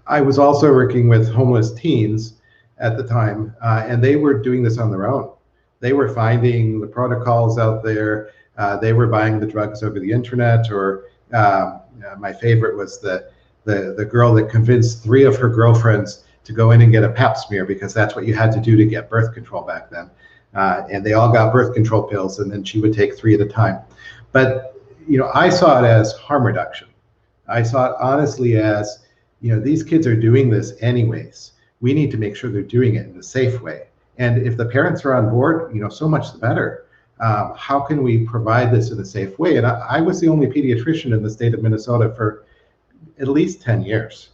I was also working with homeless teens at the time, and they were doing this on their own. They were finding the protocols out there. They were buying the drugs over the internet, or my favorite was the girl that convinced 3 of her girlfriends to go in and get a pap smear because that's what you had to do to get birth control back then. And they all got birth control pills, and then she would take 3 at a time. But I saw it as harm reduction. I saw it honestly as, these kids are doing this anyways. We need to make sure they're doing it in a safe way. And if the parents are on board, so much the better. How can we provide this in a safe way? And I was the only pediatrician in the state of Minnesota for at least 10 years.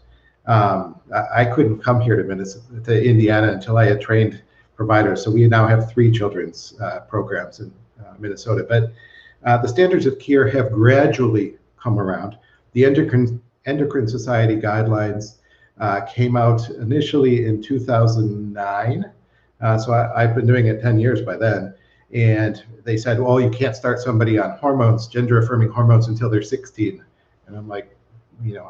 I couldn't come here to Indiana until I had trained providers. So we now have 3 children's programs in Minnesota. But the standards of care have gradually come around. The Endocrine Society guidelines came out initially in 2009. So I've been doing it 10 years by then. And they said, well, you can't start somebody on hormones, gender-affirming hormones, until they're 16. And I'm like,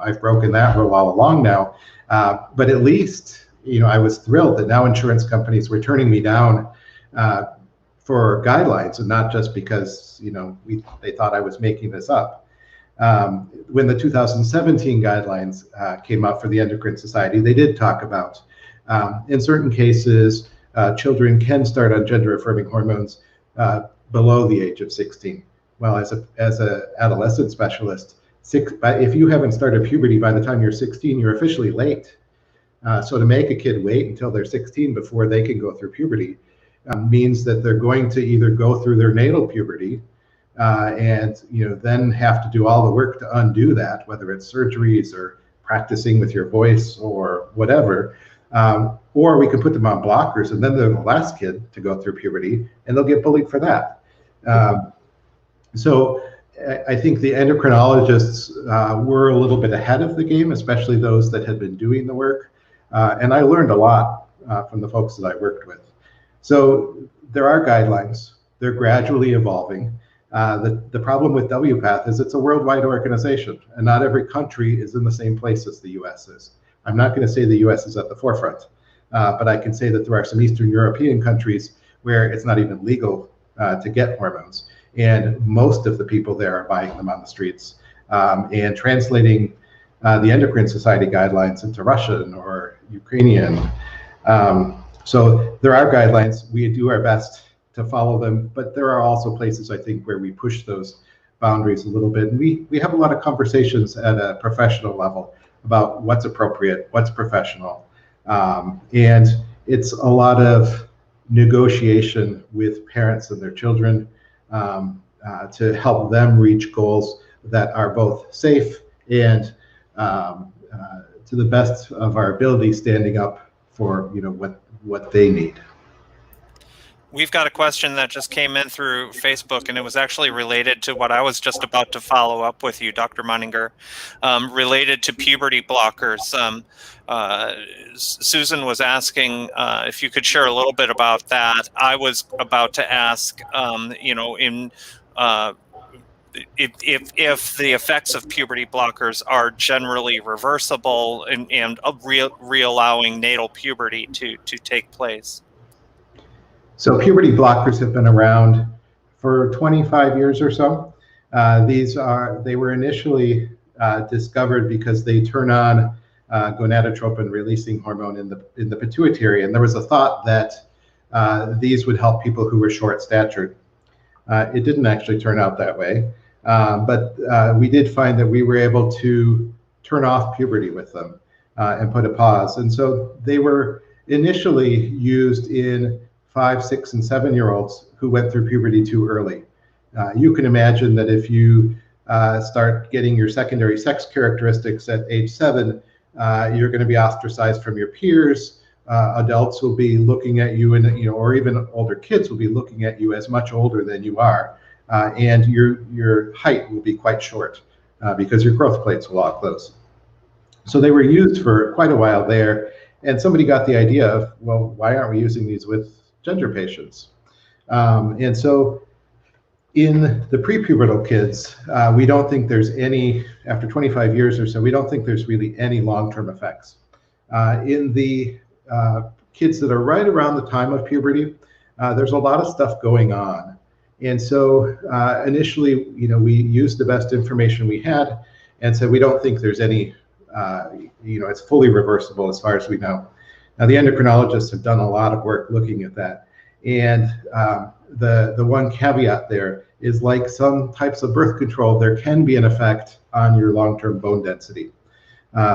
I've broken that rule all along now. But at least, I was thrilled that now insurance companies were turning me down for guidelines, and not just because, they thought I was making this up. When the 2017 guidelines came out for the Endocrine Society, they did talk about, in certain cases, children can start on gender-affirming hormones below the age of 16. Well, as an adolescent specialist, if you haven't started puberty by the time you're 16, you're officially late. So to make a kid wait until they're 16 before they can go through puberty means that they're going to either go through their natal puberty and then have to do all the work to undo that, whether it's surgeries or practicing with your voice or whatever, or we can put them on blockers, and then they're the last kid to go through puberty, and they'll get bullied for that. So I think the endocrinologists were a little bit ahead of the game, especially those that had been doing the work. And I learned a lot from the folks that I worked with. So there are guidelines. They're gradually evolving. The problem with WPATH is it's a worldwide organization, and not every country is in the same place as the US is. I'm not going to say the US is at the forefront, but I can say that there are some Eastern European countries where it's not even legal to get hormones. And most of the people there are buying them on the streets and translating the Endocrine Society guidelines into Russian or Ukrainian. So there are guidelines. We do our best to follow them, but there are also places, I think, where we push those boundaries a little bit. And we have a lot of conversations at a professional level about what's appropriate, what's professional. And it's a lot of negotiation with parents and their children to help them reach goals that are both safe and to the best of our ability, standing up for what they need. We've got a question that just came in through Facebook, and it was actually related to what I was just about to follow up with you, Dr. Meininger, related to puberty blockers. Susan was asking if you could share a little bit about that. I was about to ask, if the effects of puberty blockers are generally reversible and re-allowing natal puberty to take place. So puberty blockers have been around for 25 years or so. They were initially discovered because they turn on gonadotropin releasing hormone in the pituitary, and there was a thought that these would help people who were short-statured. It didn't actually turn out that way, but we did find that we were able to turn off puberty with them and put a pause. And so they were initially used in 5, 6, and 7-year-olds who went through puberty too early. You can imagine that if you start getting your secondary sex characteristics at age 7, you're going to be ostracized from your peers. Adults will be looking at you, and or even older kids will be looking at you as much older than you are, and your height will be quite short because your growth plates will all close. So they were used for quite a while there. And somebody got the idea of, well, why aren't we using these with gender patients? And so in the prepubertal kids, we don't think there's any, after 25 years or so, we don't think there's really any long-term effects. In the kids that are right around the time of puberty, there's a lot of stuff going on. And so initially, we used the best information we had and said, we don't think there's any, it's fully reversible as far as we know. Now, the endocrinologists have done a lot of work looking at that. And the one caveat there is, like some types of birth control, there can be an effect on your long-term bone density.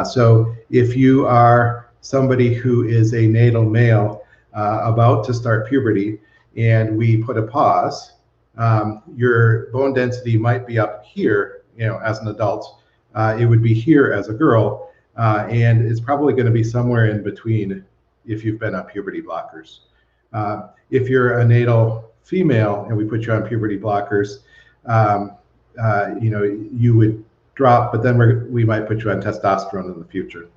So if you are somebody who is a natal male about to start puberty and we put a pause, your bone density might be up here, as an adult. It would be here as a girl, and it's probably going to be somewhere in between if you've been on puberty blockers. If you're a natal female and we put you on puberty blockers, you would drop, but then we might put you on testosterone in the future.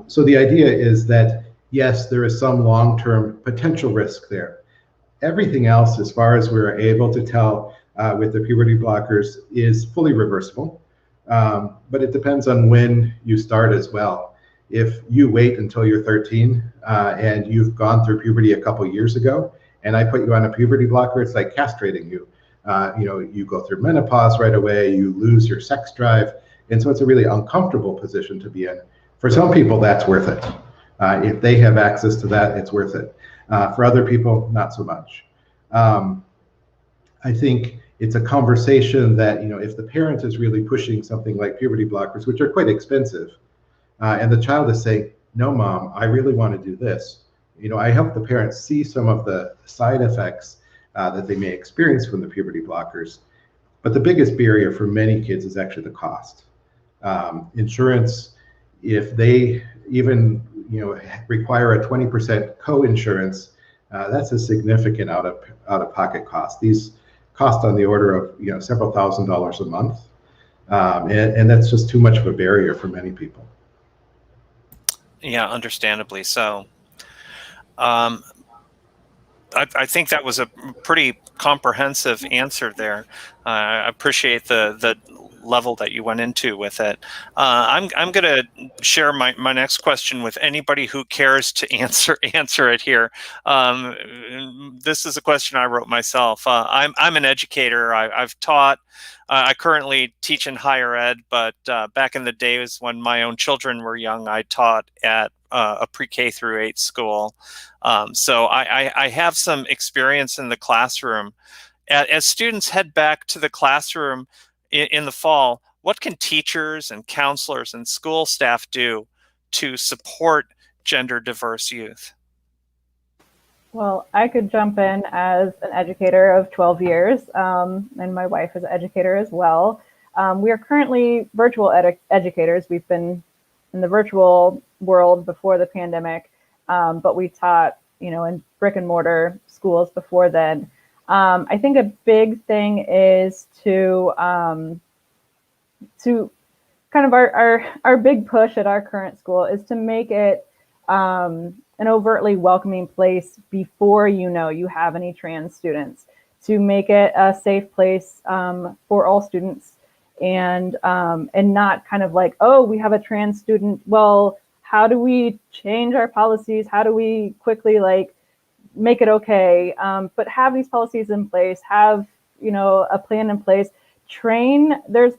So the idea is that, yes, there is some long-term potential risk there. Everything else, as far as we're able to tell with the puberty blockers, is fully reversible, but it depends on when you start as well. If you wait until you're 13 and you've gone through puberty a couple years ago, and I put you on a puberty blocker, it's like castrating you. You go through menopause right away, you lose your sex drive, and so it's a really uncomfortable position to be in. For some people, that's worth it. If they have access to that, it's worth it. For other people, not so much. I think it's a conversation that, if the parent is really pushing something like puberty blockers, which are quite expensive, and the child is saying, no, mom, I really want to do this. I help the parents see some of the side effects that they may experience from the puberty blockers. But the biggest barrier for many kids is actually the cost. Insurance, if they even require a 20% co-insurance, that's a significant out-of-pocket cost. These cost on the order of several $1,000s a month, and that's just too much of a barrier for many people. Yeah, understandably so. I think that was a pretty comprehensive answer there. I appreciate the level that you went into with it. I'm going to share my next question with anybody who cares to answer it here. This is a question I wrote myself. I'm an educator. I've taught. I currently teach in higher ed, but back in the days when my own children were young, I taught at a pre-K through 8 school. So I have some experience in the classroom. As students head back to the classroom in the fall, what can teachers and counselors and school staff do to support gender diverse youth? Well, I could jump in as an educator of 12 years, and my wife is an educator as well. We are currently virtual educators. We've been in the virtual world before the pandemic, but we taught, in brick and mortar schools before then. I think a big thing is to kind of our big push at our current school is to make it an overtly welcoming place before you have any trans students, to make it a safe place for all students, and not kind of like, oh, we have a trans student, well, how do we change our policies? How do we quickly make it okay? But have these policies in place, have a plan in place, train. There's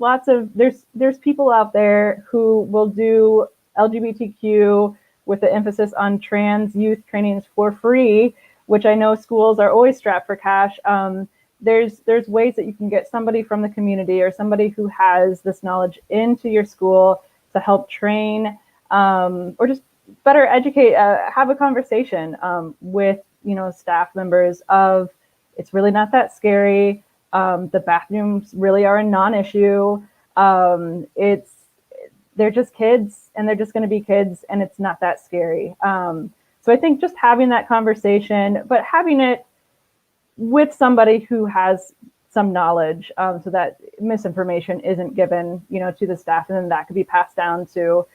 people out there who will do LGBTQ with the emphasis on trans youth trainings for free, which I know schools are always strapped for cash. There's ways that you can get somebody from the community or somebody who has this knowledge into your school to help train, or just better educate, have a conversation with staff members of, it's really not that scary. The bathrooms really are a non-issue. They're just kids, and they're just going to be kids, and it's not that scary. So I think just having that conversation, but having it with somebody who has some knowledge so that misinformation isn't given, to the staff, and then that could be passed down to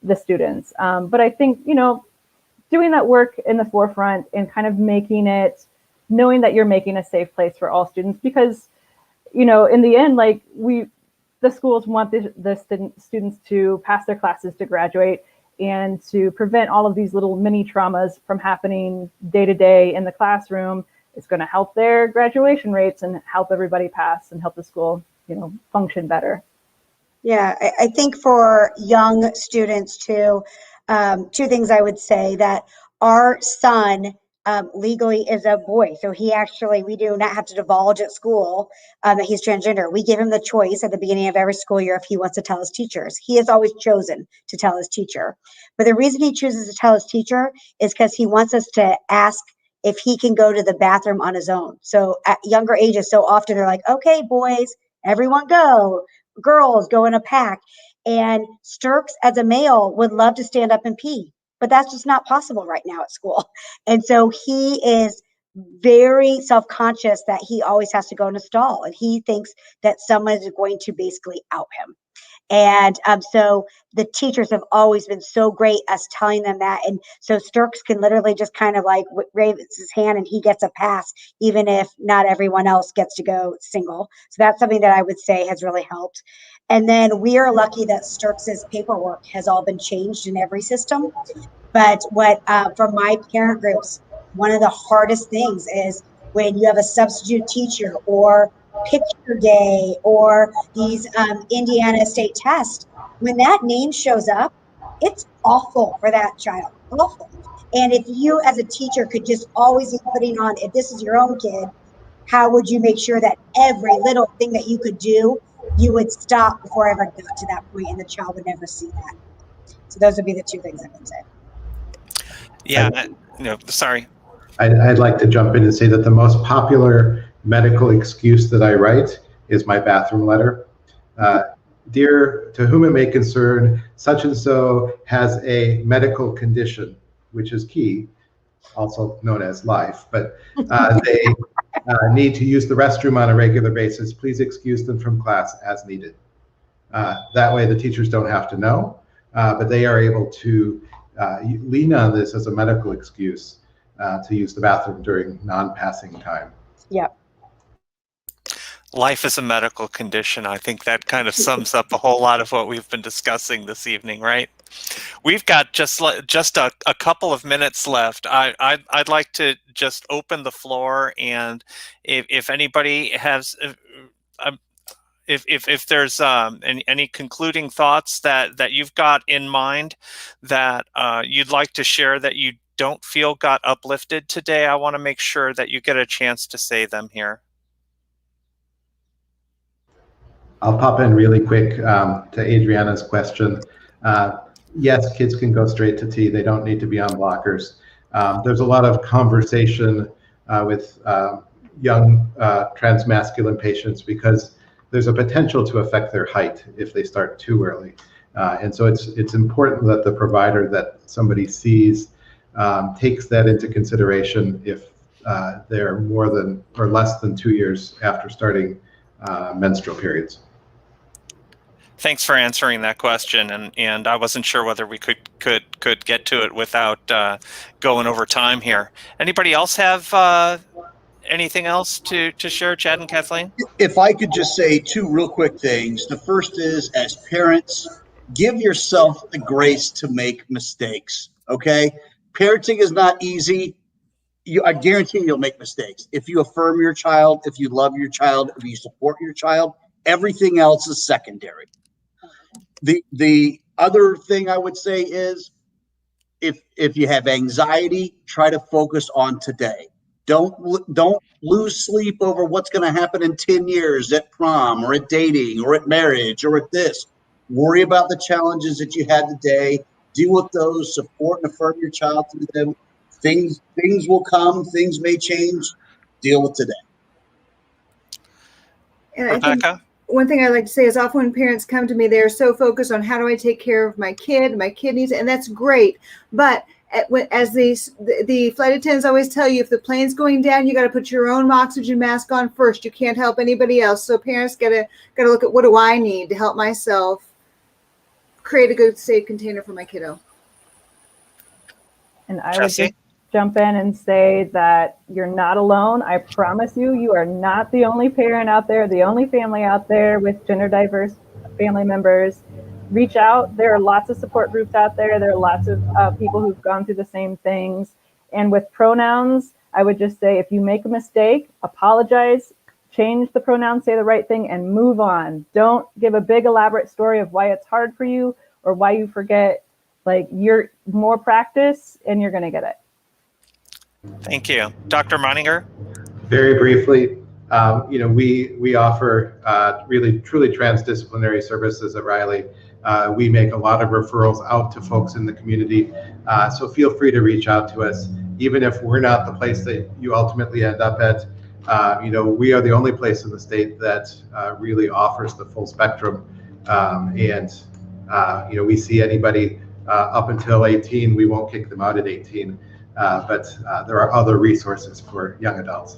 the students. But I think, doing that work in the forefront and kind of making it, knowing that you're making a safe place for all students, because, in the end, like the schools want the students to pass their classes, to graduate, and to prevent all of these little mini traumas from happening day to day in the classroom. It's going to help their graduation rates and help everybody pass and help the school, function better. Yeah, I think for young students too, two things I would say: that our son legally is a boy. So we do not have to divulge at school that he's transgender. We give him the choice at the beginning of every school year if he wants to tell his teachers. He has always chosen to tell his teacher. But the reason he chooses to tell his teacher is because he wants us to ask if he can go to the bathroom on his own. So at younger ages, so often they're like, okay, boys, everyone go. Girls go in a pack. And Sturks, as a male, would love to stand up and pee, but that's just not possible right now at school. And so he is very self-conscious that he always has to go in a stall, and he thinks that someone is going to basically out him. And so the teachers have always been so great as telling them that. And so Sturks can literally just kind of like raise his hand and he gets a pass, even if not everyone else gets to go single. So that's something that I would say has really helped. And then we are lucky that Sturks's paperwork has all been changed in every system. But for my parent groups, one of the hardest things is when you have a substitute teacher or picture day or these Indiana state tests, when that name shows up, it's awful for that child, awful. And if you as a teacher could just always be putting on, if this is your own kid, how would you make sure that every little thing that you could do, you would stop before I ever got to that point and the child would never see that? So those would be the two things I would say. Yeah, no, sorry. I'd like to jump in and say that the most popular medical excuse that I write is my bathroom letter. Dear, to whom it may concern, such and so has a medical condition, which is key, also known as life, but they need to use the restroom on a regular basis. Please excuse them from class as needed. That way the teachers don't have to know, but they are able to lean on this as a medical excuse to use the bathroom during non-passing time. Yep. Life is a medical condition. I think that kind of sums up a whole lot of what we've been discussing this evening, right? We've got just a couple of minutes left. I'd like to just open the floor, and if anybody has, if there's any concluding thoughts that you've got in mind that you'd like to share that you don't feel got uplifted today, I want to make sure that you get a chance to say them here. I'll pop in really quick to Adriana's question. Yes, kids can go straight to tea. They don't need to be on blockers. There's a lot of conversation with young transmasculine patients because there's a potential to affect their height if they start too early. And so it's important that the provider that somebody sees takes that into consideration if they're more than or less than 2 years after starting menstrual periods. Thanks for answering that question, and I wasn't sure whether we could get to it without going over time here. Anybody else have anything else to share, Chad and Kathleen? If I could just say two real quick things. The first is, as parents, give yourself the grace to make mistakes, okay? Parenting is not easy. I guarantee you'll make mistakes. If you affirm your child, if you love your child, if you support your child, everything else is secondary. The other thing I would say is, if you have anxiety, try to focus on today. Don't lose sleep over what's going to happen in 10 years at prom or at dating or at marriage or at this. Worry about the challenges that you had today. Deal with those. Support and affirm your child through them. Things will come. Things may change. Deal with today. And Rebecca? I think one thing I like to say is often when parents come to me, they're so focused on how do I take care of my kid needs, and that's great. But as the flight attendants always tell you, if the plane's going down, you got to put your own oxygen mask on first. You can't help anybody else. So parents gotta look at, what do I need to help myself create a good, safe container for my kiddo. And I would Jesse? just jump in and say that you're not alone. I promise you, you are not the only parent out there, the only family out there with gender diverse family members. Reach out. There are lots of support groups out there. There are lots of people who've gone through the same things. And with pronouns, I would just say, if you make a mistake, apologize, change the pronoun, say the right thing, and move on. Don't give a big elaborate story of why it's hard for you or why you forget. Like, you're more practice and you're going to get it. Thank you. Dr. Meininger? Very briefly, we offer really truly transdisciplinary services at Riley. We make a lot of referrals out to folks in the community, so feel free to reach out to us. Even if we're not the place that you ultimately end up at, we are the only place in the state that really offers the full spectrum. We see anybody up until 18, we won't kick them out at 18, but there are other resources for young adults.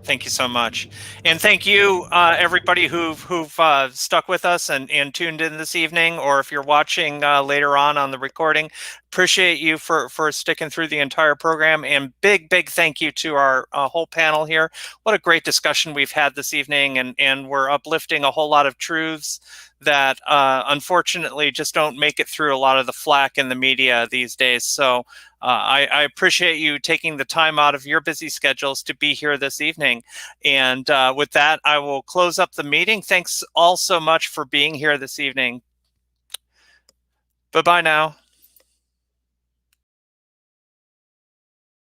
Thank you so much. And thank you, everybody who've stuck with us and tuned in this evening, or if you're watching later on the recording. Appreciate you for sticking through the entire program, and big thank you to our whole panel here. What a great discussion we've had this evening, and we're uplifting a whole lot of truths that unfortunately just don't make it through a lot of the flack in the media these days. So I appreciate you taking the time out of your busy schedules to be here this evening. And with that, I will close up the meeting. Thanks all so much for being here this evening. Bye-bye now.